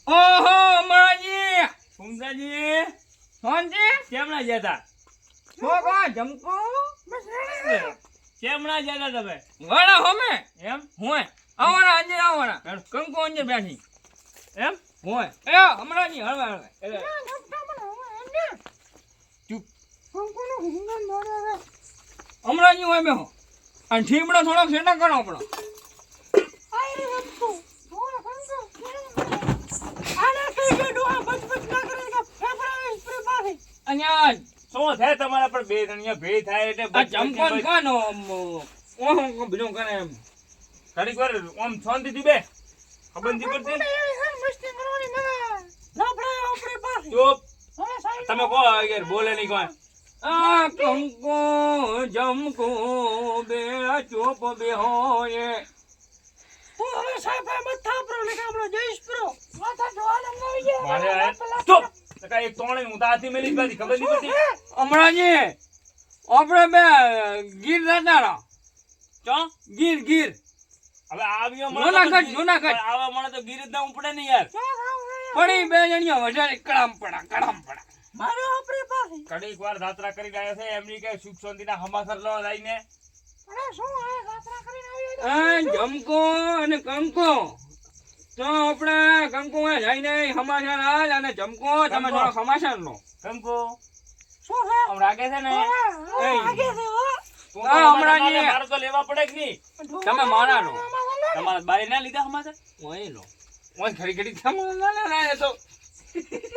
ઓહો અમરાજી ફૂમતાજી સોનજી કેમણા જતા છોકરો જમકો કેમણા જતા તમે વડા હોમે એમ હોય આવવાના આજે આવવાના કંકો અંજર બેઠી એમ હોય એ અમરાજી હળવે હળવે ચૂપ અમરાજી હોય બેહો અને ઠીમડો થોડોક સેટા કરો આપણો અહીંયા શું થાય તમારા પર બે જણિયા ભે થાય એટલે આ જમકોન કાનો ઓહો બીજો કરે એમ ઘડીક વાર આમ શાંતિથી બે ખબર નથી પડતી ચૂપ તમે કહો યાર બોલે નહીં કોઈ આ કંકો જમકો બે ચોપ બે હોય મારે ચૂપ તો કાંઈ એક તોણે હું તો હાથી મેલી જ બાજી ખબર નહીં પડતી અમરાજી આપણે બે ગીર જતા ચો ગીર ગીર હવે આવ્યો જુનાગઢ. આવા મને તો ગીર જ ના ઉપડે ને યાર પડી બે જણીઓ વધારે કડામ પડા ઘડીક વાર જાત્રા કરીને આવ્યો છે એમની કે સુખ શાંતિના હમાસર લો લઈને આ જમકો અને કંકો તો આપણે કંકો જઈને સમાચાર હાલ અને જમકો તમે થોડો સમાચાર લો કંકો આમ રાગે છે ને તું તો હા, હમણાં હમાસર જે- મારે તો લેવા પડે કે નહીં તમે મારા લો તમારા બાઈ ના લીધા હમાસર ઓય લો ઓય ઘડી ઘડી સમાચાર ના તો